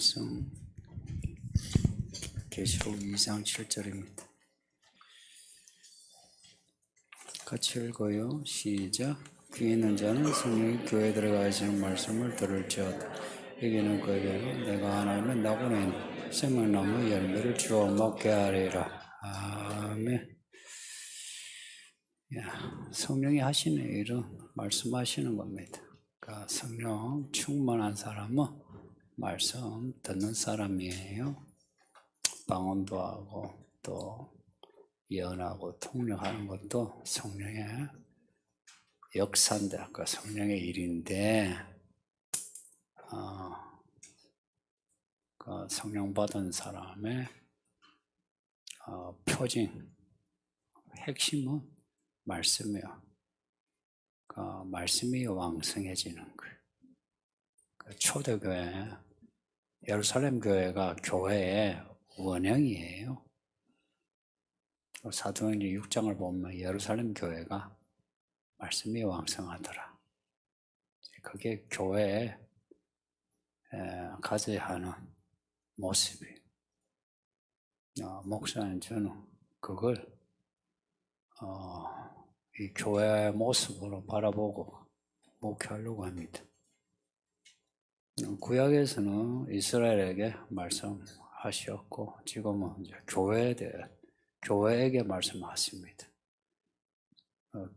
말씀 계시록 2장 7절입니다. 같이 읽어요. 시작. 귀 있는 자는 성령이 교회에 들어가 하시는 말씀을 들을지어다. 이기는 그에게 내가 하나님의 나고는 생명나무 열매를 주어 먹게 하리라. 아멘. 성령이 하시는 일은 말씀하시는 겁니다. 그러니까 성령 충만한 사람은 말씀 듣는 사람이에요. 방언도 하고 또 예언하고 통역하는 것도 성령의 역사인데, 아까 성령의 일인데, 그 성령 받은 사람의 표징, 핵심은 말씀이요. 그 말씀이 왕성해지는 거예요. 그 초대교회, 예루살렘 교회가 교회의 원형이에요. 사도행전 6장을 보면 예루살렘 교회가 말씀이 왕성하더라. 그게 교회에 가져야 하는 모습이. 목사는 저는 그걸 이 교회의 모습으로 바라보고 목회하려고 합니다. 구약에서는 이스라엘에게 말씀하셨고 지금은 이제 교회에게 말씀하십니다.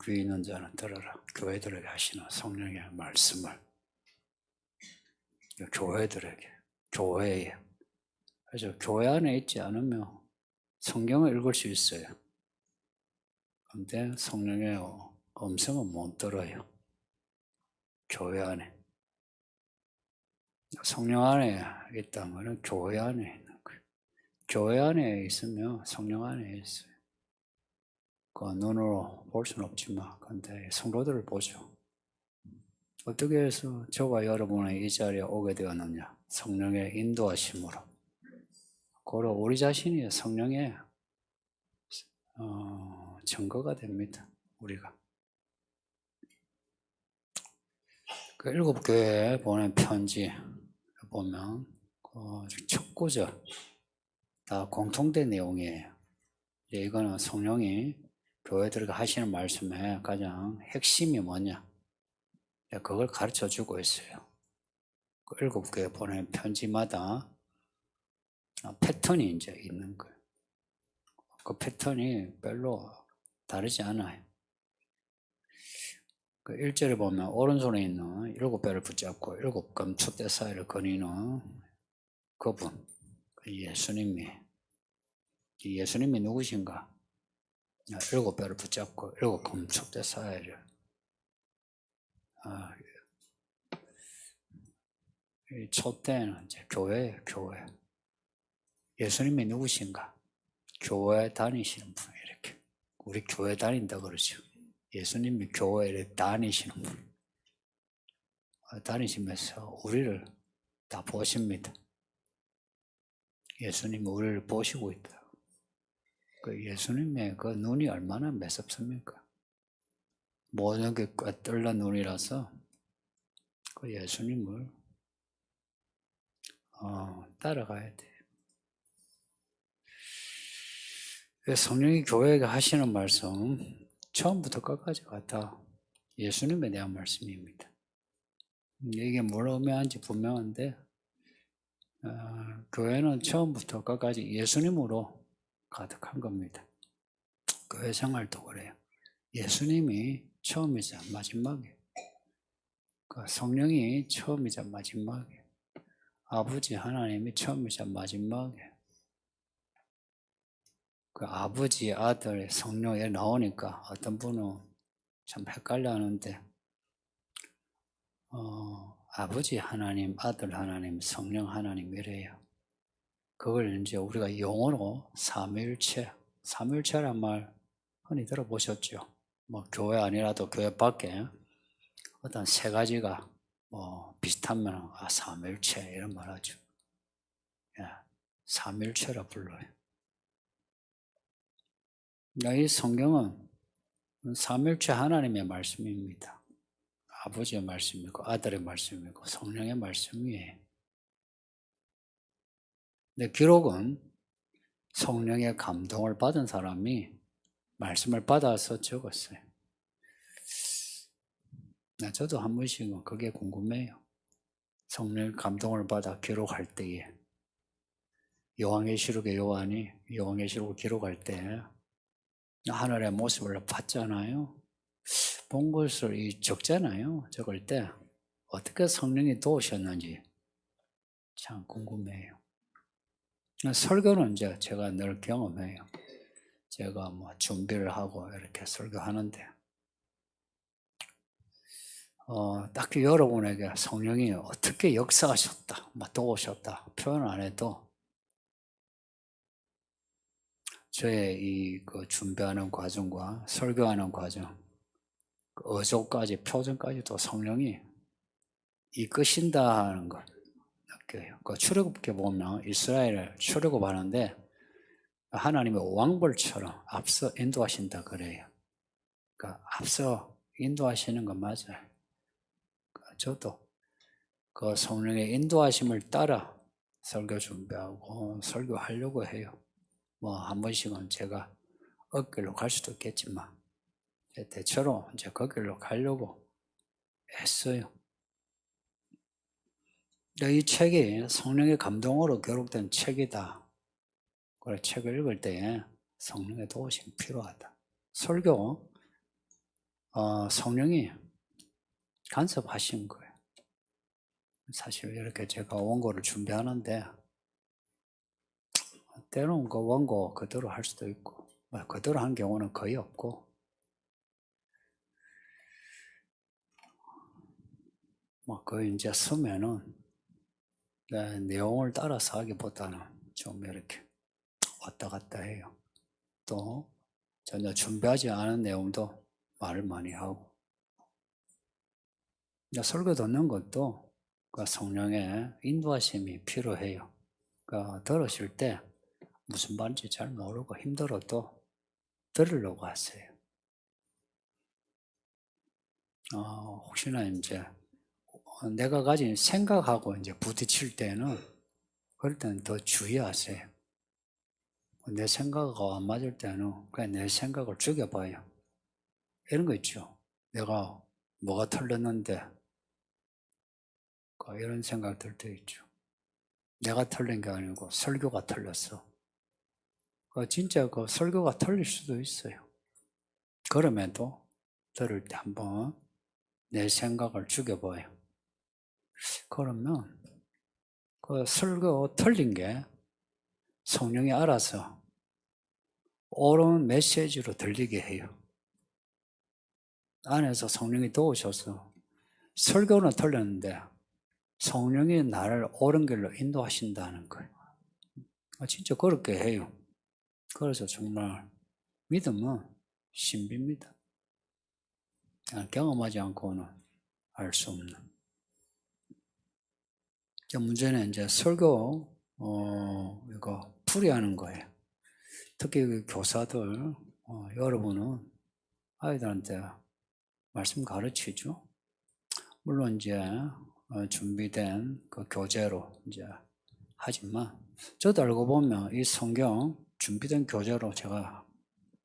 귀 있는 자는 들어라. 교회들에게 하시는 성령의 말씀을 교회들에게, 교회에. 그래서 교회 안에 있지 않으면 성경을 읽을 수 있어요. 그런데 성령의 음성은 못 들어요. 교회 안에. 성령 안에 있다면 교회 안에 있는 거예요. 교회 안에 있으면 성령 안에 있어요. 그 눈으로 볼 수는 없지만, 근데 성도들을 보죠. 어떻게 해서 저와 여러분이 이 자리에 오게 되었느냐? 성령의 인도하심으로. 고로 우리 자신이 성령의 증거가 됩니다. 우리가. 그 7교회에 보낸 편지 보면 첫 구절 다 공통된 내용이에요. 이거는 성령이 교회들에게 하시는 말씀의 가장 핵심이 뭐냐? 그걸 가르쳐 주고 있어요. 그 7교회 보낸 편지마다 패턴이 이제 있는 거예요. 그 패턴이 별로 다르지 않아요. 그 1절에 보면 오른손에 있는 7배를 붙잡고 7금 촛대 사이를 거니는 그분, 예수님이 누구신가? 7배를 붙잡고 7금 촛대 사이를. 이 촛대는 이제 교회예요, 교회. 예수님이 누구신가? 교회 다니시는 분, 이렇게. 우리 교회 다닌다 그러죠. 예수님이 교회를 다니시는 분. 다니시면서 우리를 다 보십니다. 예수님이 우리를 보시고 있다. 그 예수님의 그 눈이 얼마나 매섭습니까? 모든 게 꿰뚫는 눈이라서 그 예수님을 따라가야 돼요. 성령이 교회에게 하시는 말씀 처음부터 끝까지가 다 예수님에 대한 말씀입니다. 이게 뭘 의미하는지 분명한데 교회는 처음부터 끝까지 예수님으로 가득한 겁니다. 교회 생활도 그래요. 예수님이 처음이자 마지막이에요. 성령이 처음이자 마지막이에요. 아버지 하나님이 처음이자 마지막이에요. 그 아버지, 아들, 성령에 나오니까 어떤 분은 참 헷갈려 하는데 아버지 하나님, 아들 하나님, 성령 하나님 이래요. 그걸 이제 우리가 용어로 삼위일체란 말 흔히 들어보셨죠? 뭐 교회 아니라도 교회 밖에 어떤 세 가지가 비슷하면 삼위일체 이런 말 하죠. 삼위일체라 불러요. 이 성경은 삼위일체 하나님의 말씀입니다. 아버지의 말씀이고 아들의 말씀이고 성령의 말씀이에요. 근데 기록은 성령의 감동을 받은 사람이 말씀을 받아서 적었어요. 저도 한 번씩은 그게 궁금해요. 성령의 감동을 받아 기록할 때에 요한계시록의 요한이 요한계시록을 기록할 때 하늘의 모습을 봤잖아요. 본 것을 적잖아요. 적을 때 어떻게 성령이 도우셨는지 참 궁금해요. 설교는 이제 제가 늘 경험해요. 제가 뭐 준비를 하고 이렇게 설교하는데 딱히 여러분에게 성령이 어떻게 역사하셨다, 도우셨다 표현 안 해도 저의 그 준비하는 과정과 설교하는 과정, 그 어조까지 표정까지도 성령이 이끄신다 하는 걸 느껴요. 그 출애굽기 보면 이스라엘을 출애굽하는데 하나님의 왕벌처럼 앞서 인도하신다 그래요. 그러니까 앞서 인도하시는 건 맞아요. 저도 그 성령의 인도하심을 따라 설교 준비하고 설교하려고 해요. 뭐 한 번씩은 제가 엇길로 갈 수도 있겠지만 대체로 이제 그 길로 가려고 했어요. 이 책이 성령의 감동으로 기록된 책이다. 그래 책을 읽을 때에 성령의 도우심이 필요하다. 설교 성령이 간섭하신 거예요. 사실 이렇게 제가 원고를 준비하는데 때로는 그 원고 그대로 할 수도 있고 그대로 한 경우는 거의 없고 그 이제 쓰면은 내용을 따라서 하기보다는 좀 이렇게 왔다 갔다 해요. 또 전혀 준비하지 않은 내용도 말을 많이 하고 설교 듣는 것도 그 성령의 인도하심이 필요해요. 들으실 때 무슨 말인지 잘 모르고 힘들어도 들으려고 하세요. 혹시나 이제 내가 가진 생각하고 이제 부딪힐 때는 그럴 때는 더 주의하세요. 내 생각하고 안 맞을 때는 그냥 내 생각을 죽여봐요. 이런 거 있죠. 내가 뭐가 틀렸는데 이런 생각 들 때 있죠. 내가 틀린 게 아니고 설교가 틀렸어. 진짜 그 설교가 틀릴 수도 있어요. 그럼에도 들을 때 한번 내 생각을 죽여봐요. 그러면 그 설교 틀린 게 성령이 알아서 옳은 메시지로 들리게 해요. 안에서 성령이 도우셔서 설교는 틀렸는데 성령이 나를 옳은 길로 인도하신다는 거예요. 진짜 그렇게 해요. 그래서 정말 믿음은 신비입니다. 경험하지 않고는 알 수 없는. 문제는 이제 설교 이거 풀이하는 거예요. 특히 그 교사들 여러분은 아이들한테 말씀 가르치죠. 물론 이제 준비된 그 교재로 이제 하지만 저도 알고 보면 이 성경 준비된 교재로 제가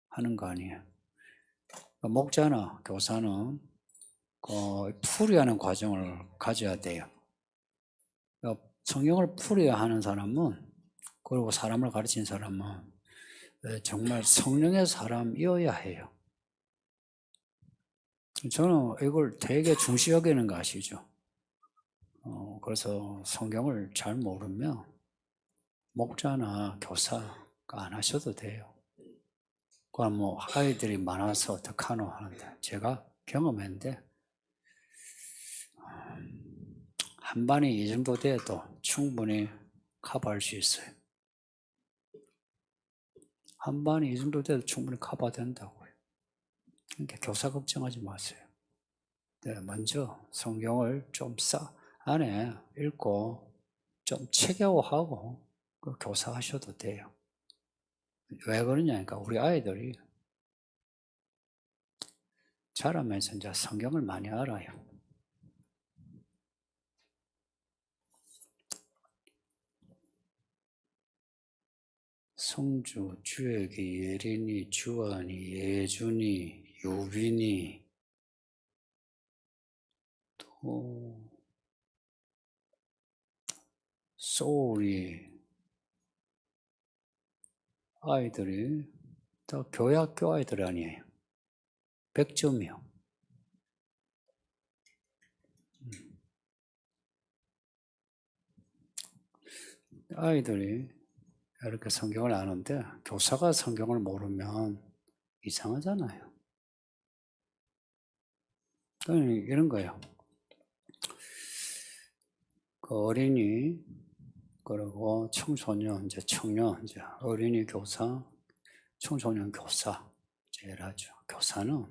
하는 거 아니에요. 목자나 교사는 그 풀이하는 과정을 가져야 돼요. 성경을 풀이하는 사람은 그리고 사람을 가르치는 사람은 정말 성령의 사람이어야 해요. 저는 이걸 되게 중시 여기는 거 아시죠? 그래서 성경을 잘 모르면 목자나 교사가 안 하셔도 돼요. 그럼 뭐 아이들이 많아서 어떡하노 하는데 제가 경험했는데 한 반이 이 정도 돼도 충분히 커버할 수 있어요. 한 반이 이 정도 돼도 충분히 커버된다고요. 그러니까 교사 걱정하지 마세요. 먼저 성경을 좀 안에 읽고 좀 체계화하고 교사하셔도 돼요. 왜 그러냐니까 우리 아이들이 자라면서 이제 성경을 많이 알아요. 성주, 주혁이, 예린이, 주환이, 예준이, 유빈이, 또 소울이, 아이들이 다 교회학교 아이들 아니에요. 100점이요. 아이들이 이렇게 성경을 아는데 교사가 성경을 모르면 이상하잖아요. 이런 거예요. 그 어린이, 그리고 청소년, 이제 청년, 이제 어린이 교사, 청소년 교사, 제일 하죠. 교사는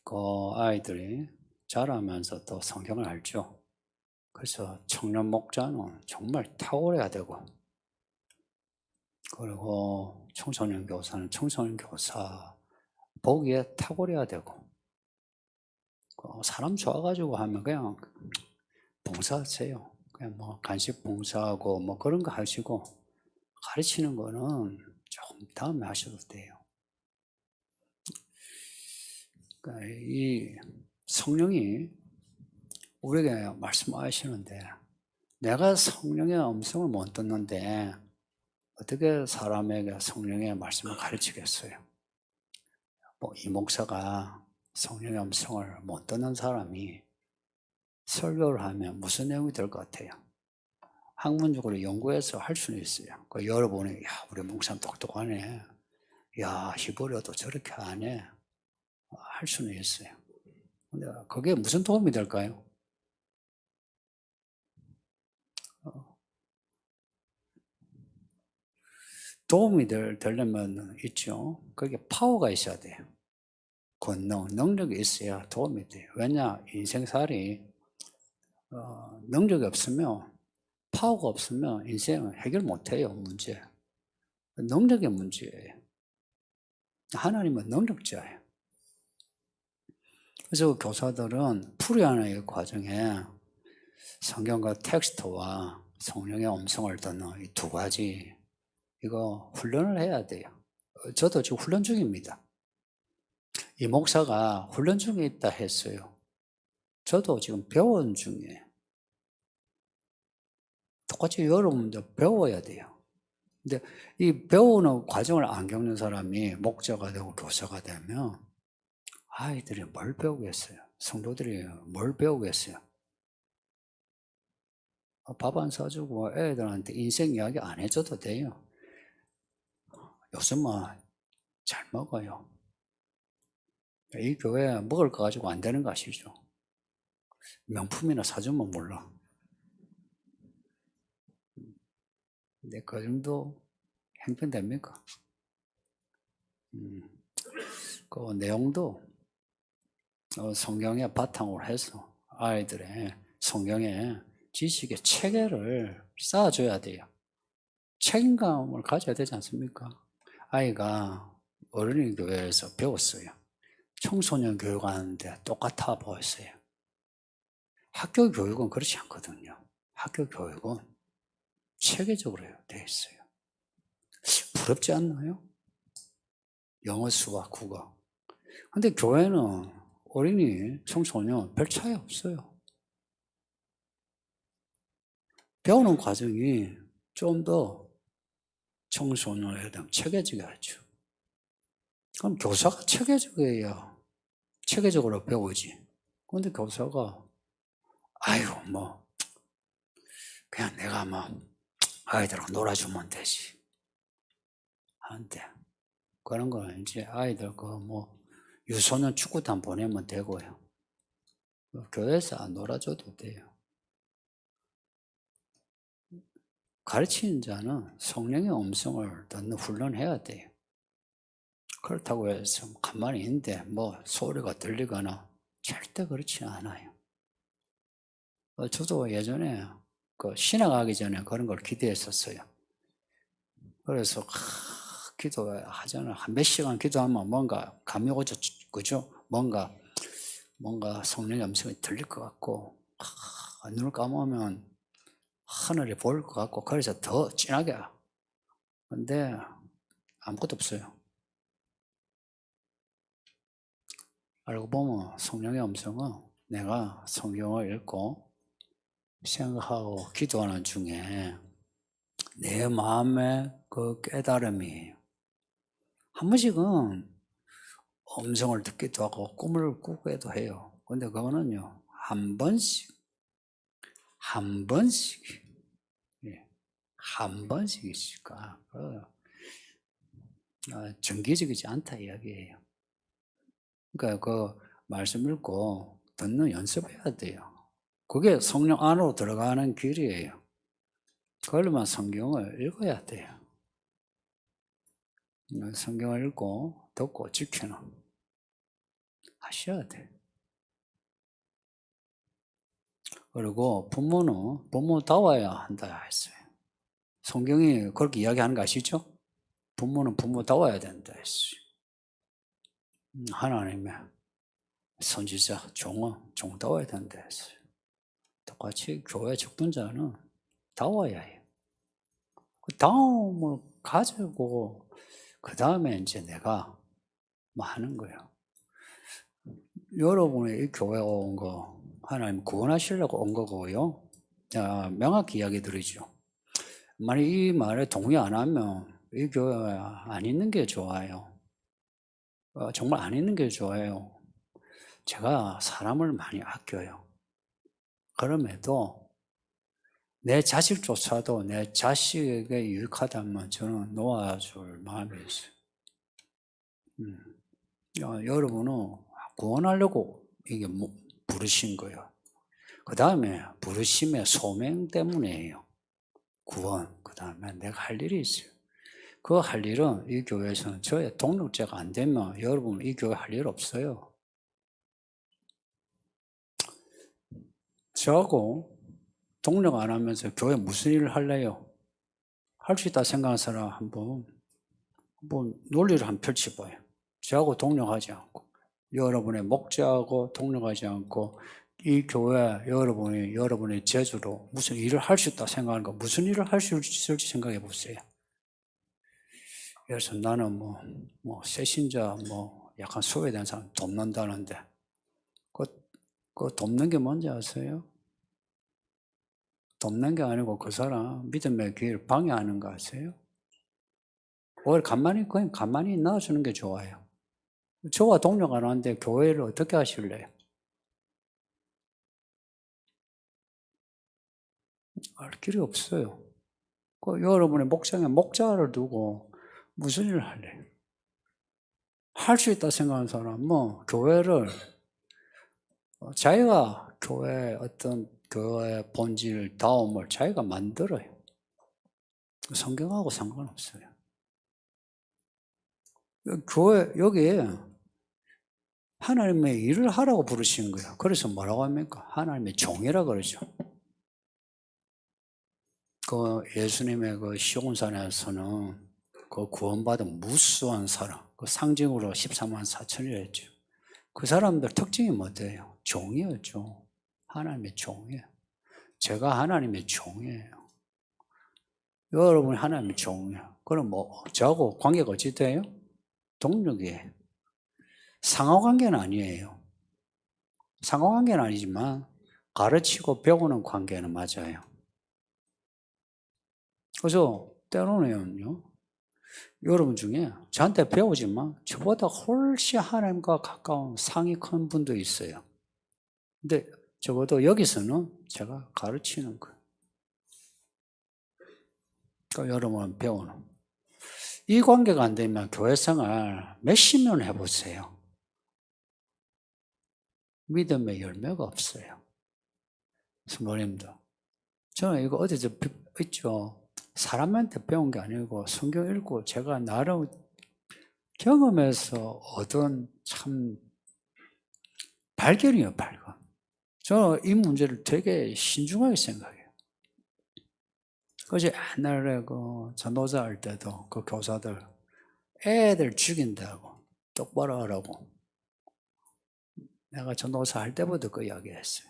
그 아이들이 자라면서 또 성경을 알죠. 그래서 청년 목자는 정말 탁월해야 되고, 그리고 청소년 교사는 청소년 교사 보기에 탁월해야 되고, 사람 좋아가지고 하면 그냥 봉사하세요. 그냥 뭐 간식 봉사하고 뭐 그런 거 하시고, 가르치는 거는 조금 다음에 하셔도 돼요. 그러니까 이 성령이 우리에게 말씀하시는데, 내가 성령의 음성을 못 듣는데 어떻게 사람에게 성령의 말씀을 가르치겠어요? 뭐 이 목사가 성령의 음성을 못 듣는 사람이 설교를 하면 무슨 내용이 될 것 같아요? 학문적으로 연구해서 할 수는 있어요. 그 여러분이 야, 우리 목사 똑똑하네. 야, 히브리어도 저렇게 하네. 할 수는 있어요. 근데 그게 무슨 도움이 될까요? 도움이 되려면 있죠. 그게 파워가 있어야 돼요. 권능, 능력이 있어야 도움이 돼요. 왜냐, 인생살이 능력이 없으면, 파워가 없으면 인생은 해결 못해요, 문제. 능력의 문제예요. 하나님은 능력자예요. 그래서 교사들은 풀이하는 과정에 성경과 텍스트와 성령의 음성을 듣는 이 두 가지, 이거 훈련을 해야 돼요. 저도 지금 훈련 중입니다. 이 목사가 훈련 중에 있다 했어요. 저도 지금 배운 중이에요. 똑같이 여러분도 배워야 돼요. 근데 이 배우는 과정을 안 겪는 사람이 목자가 되고 교사가 되면 아이들이 뭘 배우겠어요? 성도들이 뭘 배우겠어요? 밥 안 사주고 애들한테 인생 이야기 안 해줘도 돼요. 요즘은 잘 먹어요. 이 교회 먹을 거 가지고 안 되는 거 아시죠? 명품이나 사주면 몰라. 근데 그 정도 형편됩니까? 그 내용도 성경의 바탕으로 해서 아이들의 성경의 지식의 체계를 쌓아줘야 돼요. 책임감을 가져야 되지 않습니까? 아이가 어린이 교회에서 배웠어요. 청소년 교육하는데 똑같아 보였어요. 학교 교육은 그렇지 않거든요. 학교 교육은 체계적으로 되어 있어요. 부럽지 않나요? 영어, 수학, 국어. 근데 교회는 어린이, 청소년 별 차이 없어요. 배우는 과정이 좀 더 청소년에 대한 체계적이 하죠. 그럼 교사가 체계적이어야 체계적으로 배우지. 근데 교사가 아유 뭐 그냥 내가 뭐 아이들하고 놀아주면 되지. 안 돼. 그런 거는 이제 아이들 그 뭐 유소년 축구단 보내면 되고요. 교회에서 안 놀아줘도 돼요. 가르치는 자는 성령의 음성을 듣는 훈련해야 돼요. 그렇다고 해서 가만히 있는데 뭐 소리가 들리거나 절대 그렇지 않아요. 저도 예전에 그 신학하기 전에 그런 걸 기대했었어요. 그래서 기도하잖아요. 한 몇 시간 기도하면 뭔가 감이 오죠. 그죠? 뭔가 성령의 음성이 들릴 것 같고 눈을 감으면 하늘이 보일 것 같고 그래서 더 진하게 근데 아무것도 없어요. 알고 보면 성령의 음성은 내가 성경을 읽고 생각하고 기도하는 중에 내 마음의 그 깨달음이에요. 한 번씩은 음성을 듣기도 하고 꿈을 꾸기도 해요. 근데 그거는요, 한 번씩, 예, 한 번씩이니까 정기적이지 않다 이야기예요. 그러니까 그 말씀 읽고 듣는 연습해야 돼요. 그게 성령 안으로 들어가는 길이에요. 그러려면 성경을 읽어야 돼요. 성경을 읽고 듣고 지키는 하셔야 돼요. 그리고 부모다워야 한다 했어요. 성경이 그렇게 이야기하는 거 아시죠? 부모는 부모다워야 된다 했어요. 하나님의 선지자, 종다워야 된다 했어요. 똑같이 교회 직분자는 다워야 해요. 그 다움을 가지고 그 다음에 이제 내가 뭐 하는 거예요. 여러분이 이 교회 온 거 하나님 구원하시려고 온 거고요. 명확히 이야기 드리죠. 만약 이 말에 동의 안 하면 이 교회 안 있는 게 좋아요. 정말 안 있는 게 좋아요. 제가 사람을 많이 아껴요. 그럼에도 내 자식조차도 내 자식에게 유익하다면 저는 놓아줄 마음이 있어요. 여러분은 구원하려고 이게 부르신 거예요. 그 다음에 부르심의 소명 때문이에요. 구원. 그 다음에 내가 할 일이 있어요. 그 할 일은 이 교회에서는 저의 동력자가 안 되면 여러분 이 교회 할 일 없어요. 저하고 동력 안 하면서 교회 무슨 일을 할래요? 할 수 있다 생각하는 사람 한번 논리를 한번 펼쳐봐요. 저하고 동력하지 않고 여러분의 목자하고 동력하지 않고 이 교회 여러분의 제주로 무슨 일을 할 수 있다 생각하는 거 무슨 일을 할 수 있을지 생각해 보세요. 그래서 나는 새신자 약간 소외된 사람 돕는다는데 그 돕는 게 뭔지 아세요? 돕는 게 아니고 그 사람 믿음의 길을 방해하는 거 아세요? 오히려 그냥 가만히 놔주는 게 좋아요. 저와 동력 안 하는데 교회를 어떻게 하실래요? 할 길이 없어요. 여러분의 목장에 목자를 두고 무슨 일을 할래요? 할 수 있다 생각하는 사람은 교회를 자기가 교회 본질 다움을 자기가 만들어요. 성경하고 상관없어요. 여기에 하나님의 일을 하라고 부르신 거예요. 그래서 뭐라고 합니까? 하나님의 종이라 그러죠. 예수님의 시온산에서는 구원받은 무수한 사람, 상징으로 13만 4천이라 했죠. 그 사람들 특징이 뭐예요? 종이었죠. 하나님의 종이에요. 제가 하나님의 종이에요. 여러분이 하나님의 종이에요. 그럼 저하고 관계가 어찌 돼요? 동력이에요. 상호관계는 아니에요. 상호관계는 아니지만 가르치고 배우는 관계는 맞아요. 그래서 때로는요, 여러분 중에 저한테 배우지만 저보다 훨씬 하나님과 가까운 상이 큰 분도 있어요. 근데 적어도 여기서는 제가 가르치는 거예요. 그러니까 여러분 배우는. 이 관계가 안 되면 교회 생활 몇십 년 해보세요. 믿음의 열매가 없어요. 성도님들. 저는 이거 어디서 있죠. 사람한테 배운 게 아니고 성경 읽고 제가 나름 경험해서 얻은 참 발견이에요, 발견. 저는 이 문제를 되게 신중하게 생각해요. 그래서 옛날에 전도자 할 때도 그 교사들 애들 죽인다고 똑바로 하라고 내가 전도사 할 때부터 그 이야기 했어요.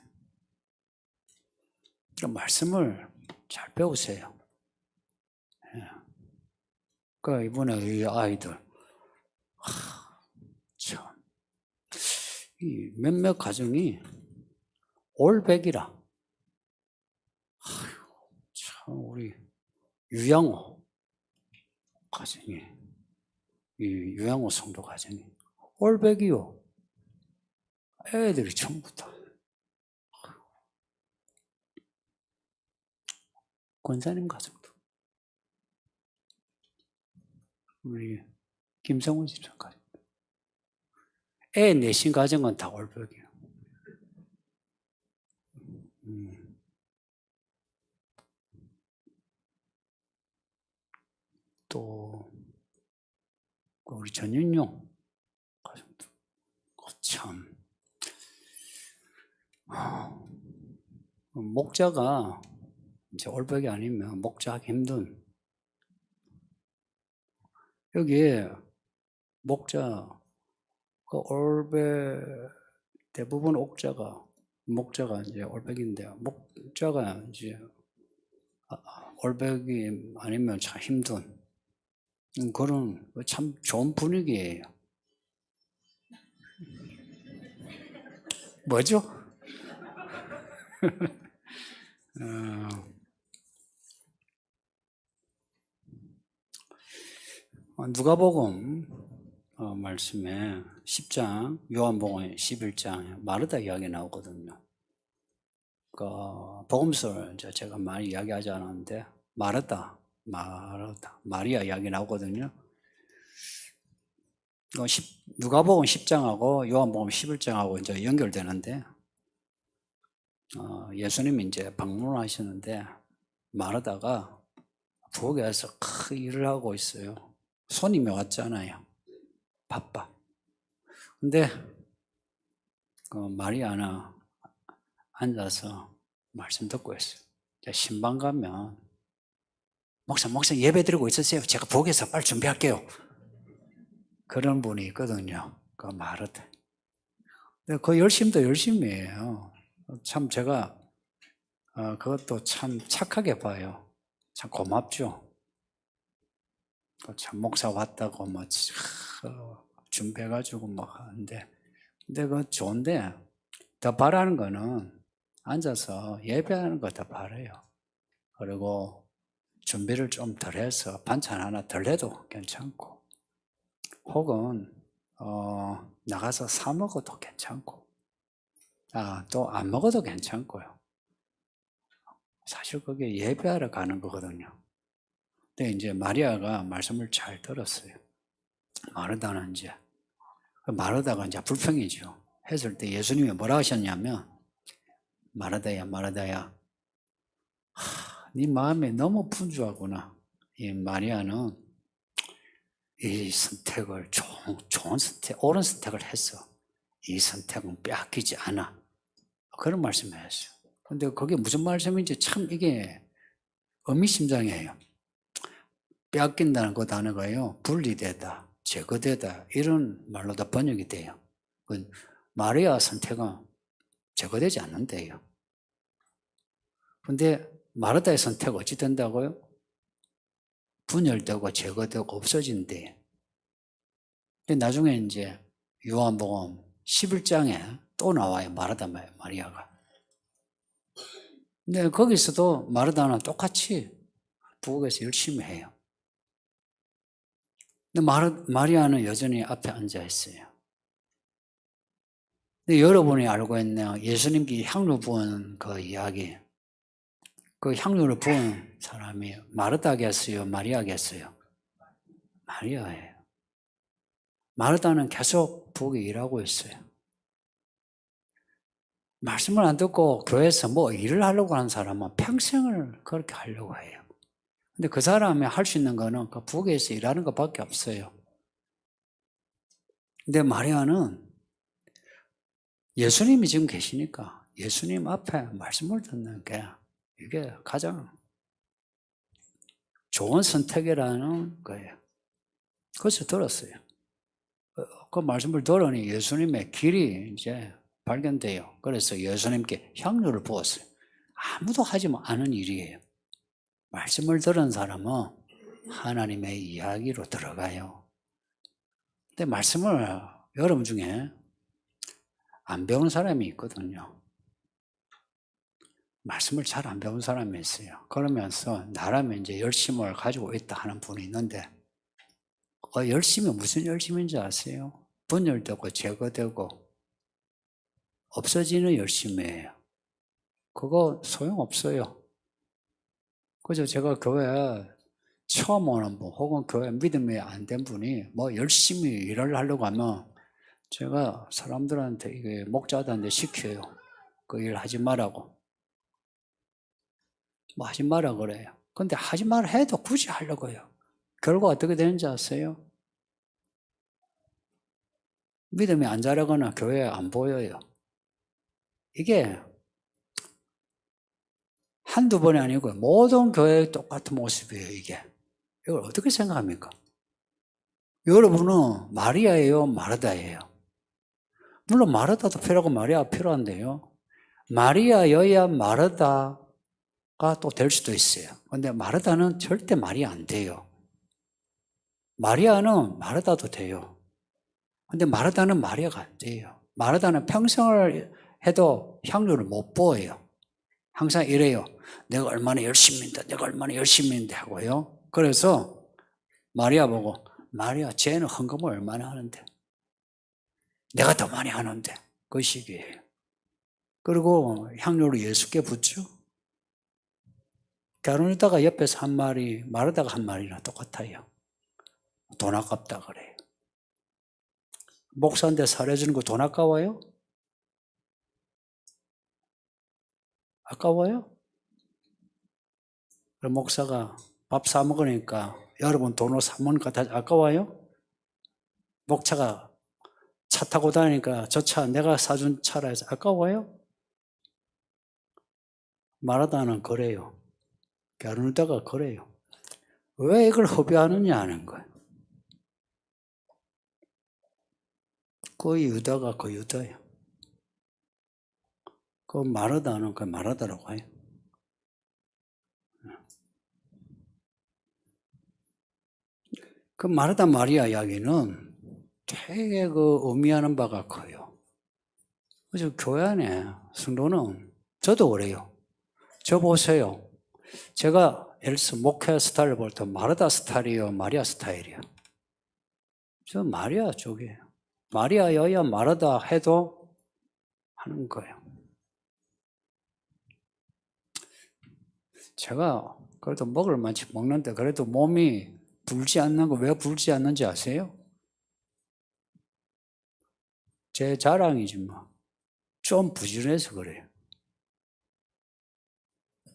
말씀을 잘 배우세요. 그 이번에 이 아이들 참 이 몇몇 가정이 올백이라. 참 우리 유양호 가정이 이 유양호 성도 가정이 올백이요. 애들이 전부 다. 권사님 가정도. 우리 김성훈 집사 가정. 애 내신 가정은 다 올백이에요. 또 우리 전윤용 가정도 참 목자가 이제 올백이 아니면 목자하기 힘든. 여기에 목자 그 올백 대부분 목자가 이제 올백인데 목자가 이제 올백이 아니면 참 힘든 그런 참 좋은 분위기예요. 뭐죠? 누가복음 말씀에 10장, 요한복음 11장 마르다 이야기 나오거든요. 그 복음서를 이제 제가 많이 이야기하지 않았는데 마르다, 마리아 이야기 나오거든요. 누가복음 10장하고 요한복음 11장하고 이제 연결되는데 예수님이 이제 방문하시는데 마르다가 부엌에서 큰 일을 하고 있어요. 손님이 왔잖아요. 바빠. 근데 마리아는 앉아서 말씀 듣고 있어요. 신방 가면 목사 예배 드리고 있으세요. 제가 부엌에서 빨리 준비할게요. 그런 분이 있거든요. 그 마르다. 근데 그 열심도 열심이에요. 참 제가 그것도 참 착하게 봐요. 참 고맙죠. 참 목사 왔다고 뭐 준비해가지고 뭐 하는데, 근데 그거 좋은데 더 바라는 거는 앉아서 예배하는 거 더 바라요. 그리고 준비를 좀 덜 해서 반찬 하나 덜 해도 괜찮고, 혹은 나가서 사 먹어도 괜찮고, 또 안 먹어도 괜찮고요. 사실 그게 예배하러 가는 거거든요. 근데 이제 마리아가 말씀을 잘 들었어요. 마르다는 이제 마르다가 이제 불평이죠. 했을 때 예수님이 뭐라 하셨냐면, 마르다야 네 마음이 너무 분주하구나. 이 마리아는 이 선택을 좋은 선택, 옳은 선택을 했어. 이 선택은 빼앗기지 않아. 그런 말씀을 했어요. 근데 그게 무슨 말씀인지 참 이게 의미심장해요. 빼앗긴다는 그 단어가요, 분리되다, 제거되다 이런 말로 다 번역이 돼요. 마리아 선택은 제거되지 않는데요. 근데 마르다의 선택 어찌 된다고요? 분열되고 제거되고 없어진대. 근데 나중에 이제 요한복음 11장에 또 나와요. 마르다 마리아가. 근데 거기서도 마르다는 똑같이 부엌에서 열심히 해요. 근데 마리아는 여전히 앞에 앉아 있어요. 근데 여러분이 알고 있네요. 예수님께 향유 부은 그 이야기. 그 향유를 부은 사람이 마르다겠어요? 마리아겠어요? 마리아예요. 마르다는 계속 부엌에 일하고 있어요. 말씀을 안 듣고 교회에서 뭐 일을 하려고 하는 사람은 평생을 그렇게 하려고 해요. 근데 그 사람이 할 수 있는 거는 그 부엌에서 일하는 것밖에 없어요. 근데 마리아는 예수님이 지금 계시니까 예수님 앞에 말씀을 듣는 게 이게 가장 좋은 선택이라는 거예요. 그래서 들었어요. 그 말씀을 들으니 예수님의 길이 이제 발견돼요. 그래서 예수님께 향유를 부었어요. 아무도 하지 않은 일이에요. 말씀을 들은 사람은 하나님의 이야기로 들어가요. 근데 말씀을 여러분 중에 안 배운 사람이 있거든요. 말씀을 잘 안 배운 사람이 있어요. 그러면서 나라면 이제 열심을 가지고 있다 하는 분이 있는데, 열심이 무슨 열심인지 아세요? 분열되고 제거되고 없어지는 열심이에요. 그거 소용없어요. 그래서 제가 교회 처음 오는 분 혹은 교회 믿음이 안 된 분이 뭐 열심히 일을 하려고 하면 제가 사람들한테 이게 목자들한테 시켜요. 그 일 하지 말라고. 뭐 하지 마라 그래요. 근데 하지 마라 해도 굳이 하려고 해요. 결과 어떻게 되는지 아세요? 믿음이 안 자라거나 교회에 안 보여요. 이게 한두 번이 아니고 모든 교회의 똑같은 모습이에요, 이게. 이걸 어떻게 생각합니까? 여러분은 마리아예요, 마르다예요? 물론 마르다도 필요하고 마리아가 필요한데요. 마리아여야 마르다가 또 될 수도 있어요. 근데 마르다는 절대 말이 안 돼요. 마리아는 마르다도 돼요. 근데 마르다는 마리아가 안 돼요. 마르다는 평생을 해도 향료를 못 보여요. 항상 이래요. 내가 얼마나 열심히 했다. 내가 얼마나 열심히 했는데 하고요. 그래서 마리아 보고, 마리아 쟤는 헌금을 얼마나 하는데 내가 더 많이 하는데, 그 식이에요. 그리고 향료를 6개 붓죠. 결혼했다가 옆에서 한 마리, 마르다가 한 마리랑 똑같아요. 돈 아깝다 그래요. 목사한테 살해주는 거 돈 아까워요? 아까워요? 그럼 목사가 밥 사 먹으니까 여러분 돈으로 사 먹으니까 다 아까워요? 목차가 차 타고 다니니까 저 차 내가 사준 차라 해서 아까워요? 마르다는 그래요. 결혼하다가 그래요. 왜 이걸 허비하느냐 하는 거예요. 그 유다가 그 유다예요. 그 마르다는 그 마르다라고 해요. 그 마르다 마리아 이야기는 되게 그 의미하는 바가 커요. 그래서 교회 안에 성도는 저도 그래요. 저 보세요. 제가 예를 들어서 목회 스타일을 볼 때 마르다 스타일이요, 마리아 스타일이요. 저 마리아 쪽이에요. 마리아여야 마르다 해도 하는 거예요. 제가 그래도 먹을 만치 먹는데 그래도 몸이 불지 않는 거 왜 불지 않는지 아세요? 제 자랑이지 뭐. 좀 부지런해서 그래요.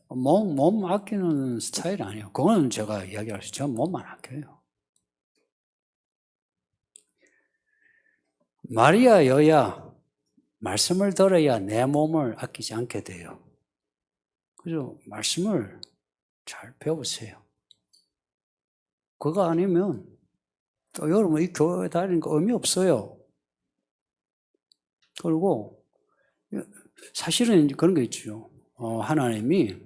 몸 아끼는 스타일 아니에요. 그건 제가 이야기할 수 있죠. 몸만 아껴요. 마리아여야 말씀을 들어야 내 몸을 아끼지 않게 돼요. 그래서 말씀을 잘 배우세요. 그거 아니면 또 여러분 이 교회 다니는 거 의미 없어요. 그리고 사실은 그런 게 있죠. 하나님이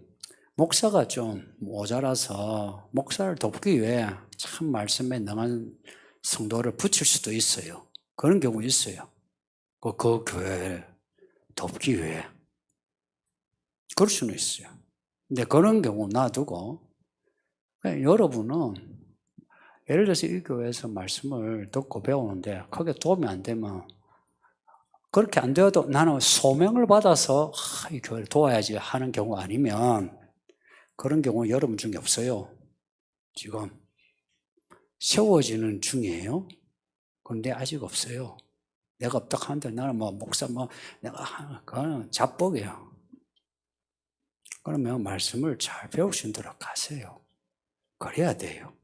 목사가 좀 모자라서 목사를 돕기 위해 참 말씀에 능한 성도를 붙일 수도 있어요. 그런 경우 있어요. 그 교회에 돕기 위해. 그럴 수는 있어요. 근데 그런 경우 놔두고 여러분은 예를 들어서 이 교회에서 말씀을 듣고 배우는데 크게 도움이 안 되면 그렇게 안 되어도 나는 소명을 받아서 이 교회를 도와야지 하는 경우 아니면 그런 경우 여러분 중에 없어요. 지금 세워지는 중이에요. 그런데 아직 없어요. 내가 없다 하는데 나는 뭐 목사 내가 그거는 잡복이에요. 그러면 말씀을 잘 배우신 대로 가세요. 그래야 돼요.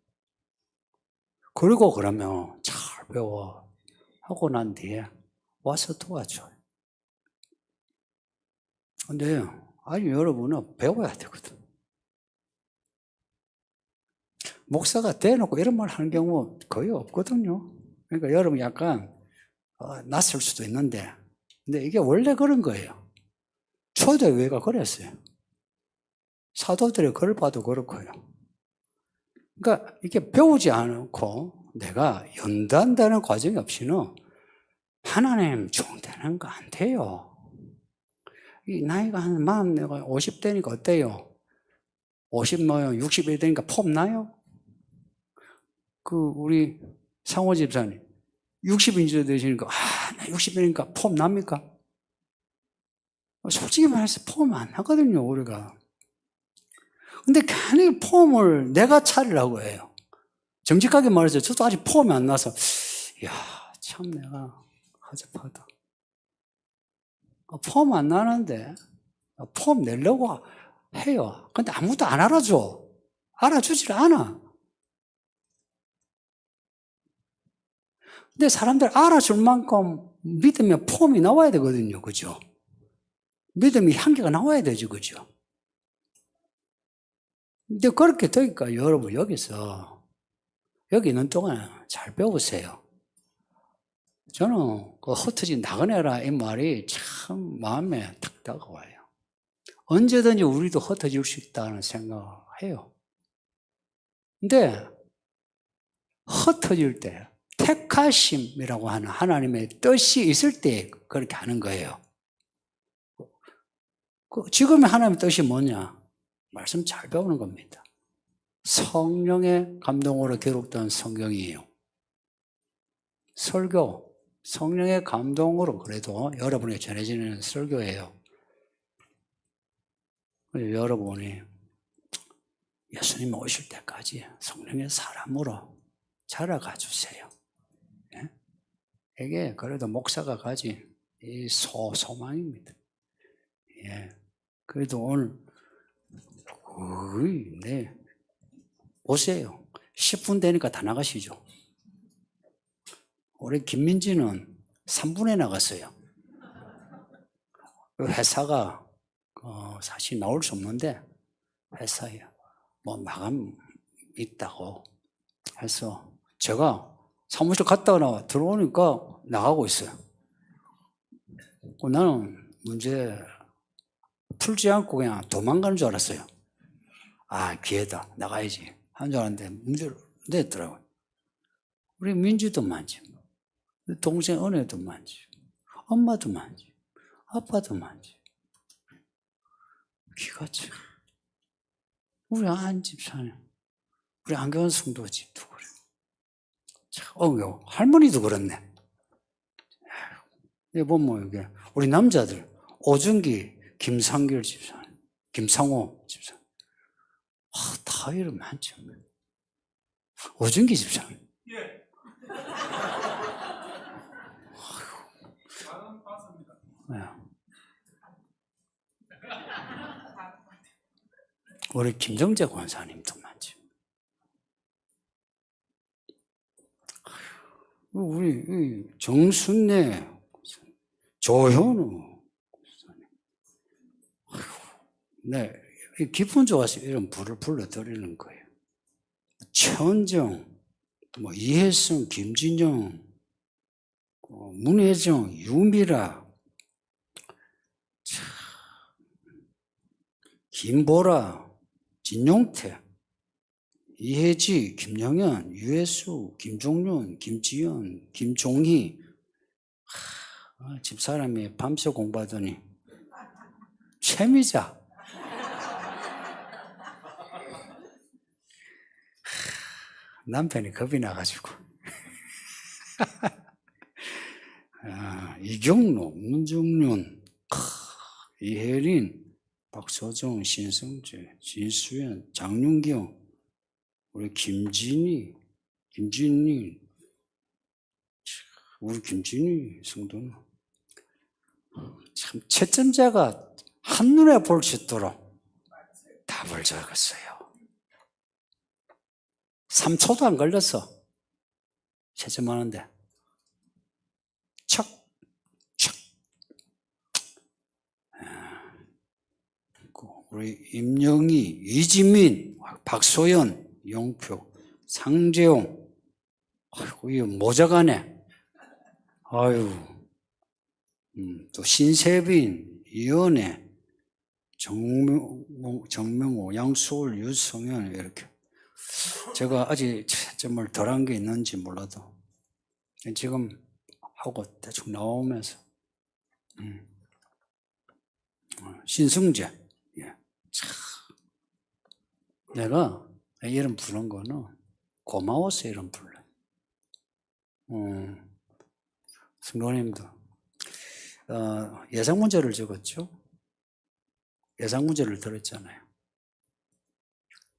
그리고 그러면 잘 배워 하고 난 뒤에 와서 도와줘요. 근데 아니 여러분은 배워야 되거든. 목사가 대놓고 이런 말 하는 경우 거의 없거든요. 그러니까 여러분 약간 낯설 수도 있는데 근데 이게 원래 그런 거예요. 초대교회가 그랬어요. 사도들의 글을 봐도 그렇고요. 그러니까 이게 배우지 않고 내가 연단되는 과정이 없이는 하나님 종되는 거 안 돼요. 이 나이가 내가 50대니까 어때요? 60이 되니까 폼 나요? 우리 상호 집사님, 60인지 되시니까, 나 60이니까 폼 납니까? 솔직히 말해서 폼 안 나거든요, 우리가. 근데 괜히 폼을 내가 차리라고 해요. 정직하게 말해서 저도 아직 폼이 안 나서, 이야, 참 내가 허접하다. 폼 안 나는데, 폼 내려고 해요. 근데 아무도 안 알아줘. 알아주질 않아. 근데 사람들 알아줄 만큼 믿으면 폼이 나와야 되거든요. 그죠? 믿음이 향기가 나와야 되죠. 그죠? 근데 그렇게 되니까 여러분 여기 있는 동안 잘 배우세요. 저는 흩어진 나그네라 이 말이 참 마음에 탁 다가와요. 언제든지 우리도 흩어질 수 있다는 생각을 해요. 근데 흩어질 때 택하심이라고 하는 하나님의 뜻이 있을 때 그렇게 하는 거예요. 지금의 하나님의 뜻이 뭐냐? 말씀 잘 배우는 겁니다. 성령의 감동으로 기록된 성경이에요. 설교, 성령의 감동으로 그래도 여러분에게 전해지는 설교예요. 여러분이 예수님 오실 때까지 성령의 사람으로 자라가 주세요. 이게 그래도 목사가 가진 이 소망입니다. 예. 그래도 오늘 네. 보세요. 10분 되니까 다 나가시죠. 우리 김민지는 3분에 나갔어요. 회사가 사실 나올 수 없는데 회사에 뭐 마감 있다고 해서 제가 사무실 갔다가 들어오니까 나가고 있어요. 나는 문제 풀지 않고 그냥 도망가는 줄 알았어요. 기회다. 나가야지. 한 줄 알았는데 문제를 냈더라고요. 우리 민주도 많지. 동생 은혜도 많지. 엄마도 많지. 아빠도 많지. 기가 차. 우리 안 집사님. 우리 안경원 성도 집도 그래. 할머니도 그렇네. 여기 보면 이게 우리 남자들 오준기, 김상길 집사님, 김상호 집사님. 다 이름 많죠. 오준기 집사님. 예. 네. 우리 김정재 권사님도 많죠. 우리 정순례, 조현우 네, 기분 좋아서 이런 불을 불러드리는 거예요. 최은정, 이혜성, 김진영, 문혜정, 유미라, 김보라, 진용태, 이혜지, 김영현, 유혜수, 김종윤, 김지연, 김종희. 집사람이 밤새 공부하더니 최미자. 남편이 겁이 나가지고. 이경로, 문정윤, 이혜린, 박소정, 신성재, 진수연, 장윤경, 우리 김진희, 우리 김진희 성도는 참 채점자가 한눈에 볼 수 있도록 답을 적었어요. 3초도 안 걸렸어. 채점하는데. 척. 우리 임영희, 이지민, 박소연, 용표, 상재용. 이거 모자가네. 또 신세빈, 이연애, 정명호, 양수월, 유성현 이렇게. 제가 아직 채점을 덜한 게 있는지 몰라도 지금 하고 대충 나오면서 신승재. 예. 내가 이름 부른 거는 고마워서 이름 불러요. 성도님도 예상 문제를 적었죠. 예상 문제를 들었잖아요.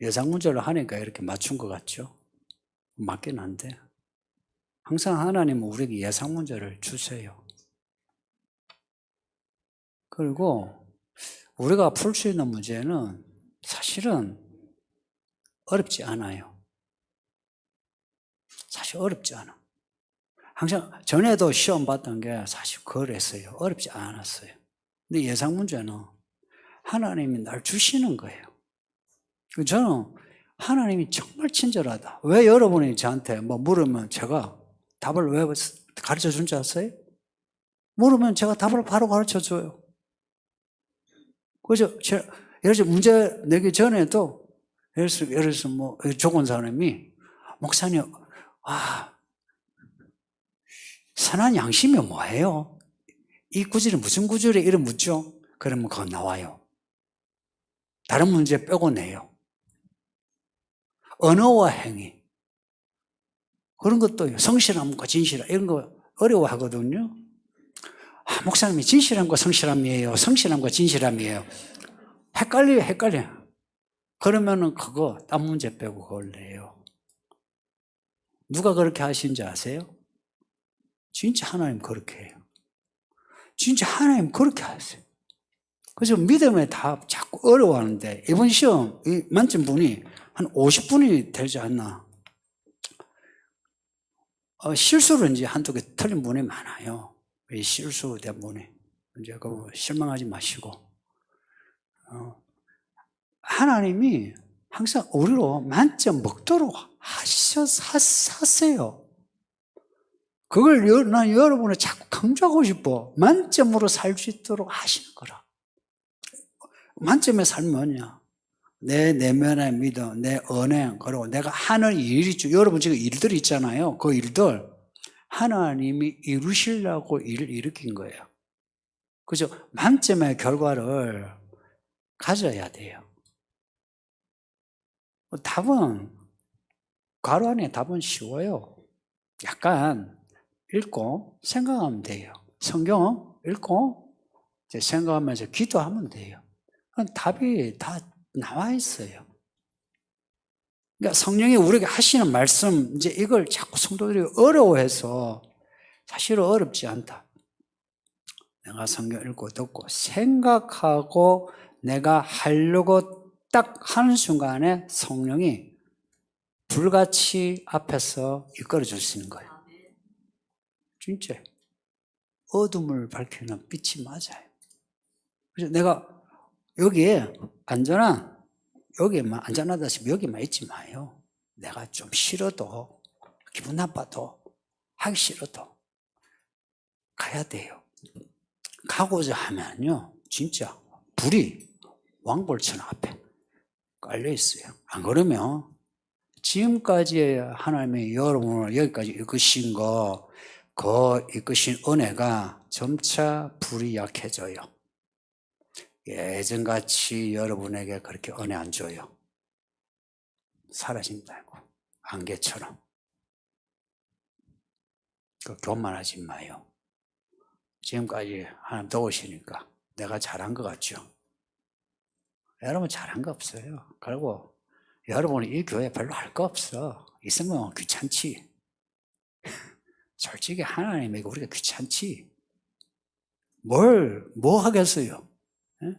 예상 문제를 하니까 이렇게 맞춘 것 같죠. 맞긴 한데 항상 하나님은 우리에게 예상 문제를 주세요. 그리고 우리가 풀 수 있는 문제는 사실은 어렵지 않아요. 사실 어렵지 않아. 항상 전에도 시험 봤던 게 사실 그랬어요. 어렵지 않았어요. 근데 예상 문제는 하나님이 날 주시는 거예요. 저는 하나님이 정말 친절하다. 왜 여러분이 저한테 뭐 물으면 제가 답을 왜 가르쳐 준 줄 아세요? 물으면 제가 답을 바로 가르쳐 줘요. 그래서 예를 들어 문제 내기 전에도 예를 들어서 뭐 좋은 사람이 목사님, 선한 양심이 뭐예요? 이 구절이 무슨 구절이에요? 이런 묻죠? 그러면 그거 나와요. 다른 문제 빼고 내요. 언어와 행위. 그런 것도 성실함과 진실함 이런 거 어려워하거든요. 목사님이 진실함과 성실함이에요. 성실함과 진실함이에요. 헷갈려. 그러면은 그거 딴 문제 빼고 그걸 내요. 누가 그렇게 하신지 아세요? 진짜 하나님 그렇게 해요. 진짜 하나님 그렇게 하세요. 그래서 믿음의 답 자꾸 어려워하는데 이번 시험 만점 분이 한 50분이 되지 않나. 실수를 이제 한두 개 틀린 분이 많아요. 실수된 분이. 이제 그거 실망하지 마시고. 하나님이 항상 우리로 만점 먹도록 하세요. 그걸 난 여러분을 자꾸 강조하고 싶어. 만점으로 살 수 있도록 하시는 거라. 만점의 삶이 뭐냐? 내 내면의 믿음, 내 언행, 그리고 내가 하는 일이 있죠. 여러분 지금 일들이 있잖아요. 그 일들 하나님이 이루시려고 일을 일으킨 거예요. 그죠? 만점의 결과를 가져야 돼요. 답은 괄호 안에 답은 쉬워요. 약간 읽고 생각하면 돼요. 성경 읽고 이제 생각하면서 기도하면 돼요. 답이 다 나와 있어요. 그러니까 성령이 우리에게 하시는 말씀, 이제 이걸 자꾸 성도들이 어려워해서 사실은 어렵지 않다. 내가 성경 읽고 듣고 생각하고 내가 하려고 딱 하는 순간에 성령이 불같이 앞에서 이끌어 줄 수 있는 거예요. 진짜 어둠을 밝히는 빛이 맞아요. 그래서 내가 여기에 여기에만 안전하다 싶으면 여기만 있지 마요. 내가 좀 싫어도 기분 나빠도 하기 싫어도 가야 돼요. 가고자 하면요 진짜 불이 왕벌처럼 앞에 깔려 있어요. 안 그러면 지금까지 하나님이 여러분을 여기까지 이끄신 이끄신 은혜가 점차 불이 약해져요. 예전같이 여러분에게 그렇게 은혜 안 줘요. 사라진다고. 안개처럼. 교만하지 마요. 지금까지 하나님 도우시니까 내가 잘한 것 같죠? 여러분 잘한 거 없어요. 그리고 여러분이 이 교회 별로 할 거 없어. 있으면 귀찮지. 솔직히 하나님에게 우리가 귀찮지. 뭐 하겠어요? 네?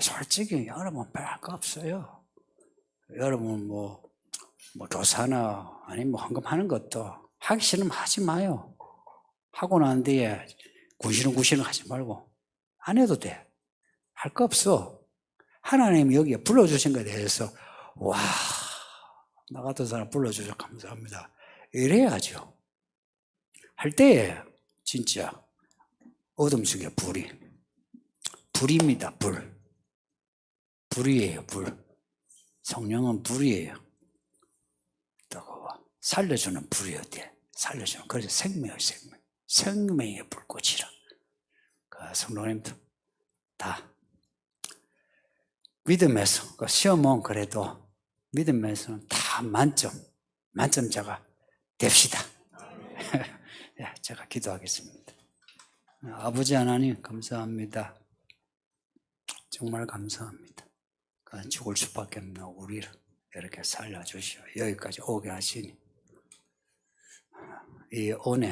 솔직히 여러분 별 할 거 없어요. 여러분 뭐 교사나 아니면 헌금하는 것도 하기 싫으면 하지 마요. 하고 난 뒤에 구시렁구시렁 하지 말고 안 해도 돼. 할 거 없어. 하나님이 여기에 불러주신 것에 대해서 와, 나 같은 사람 불러주셔서 감사합니다. 이래야죠. 할 때에 진짜 어둠 속에 불입니다. 불이에요. 불. 성령은 불이에요. 뜨거워. 살려주는 불이 어디에? 살려주는. 그래서 생명이에요, 생명. 생명의 불꽃이라. 그 성도님들 다 믿음에서, 그 시험은 그래도 믿음에서는 다 만점자가 됩시다. 네, 제가 기도하겠습니다. 아버지 하나님 감사합니다. 정말 감사합니다. 죽을 수밖에 없는 우리를 이렇게 살려주시오. 여기까지 오게 하시니 이 은혜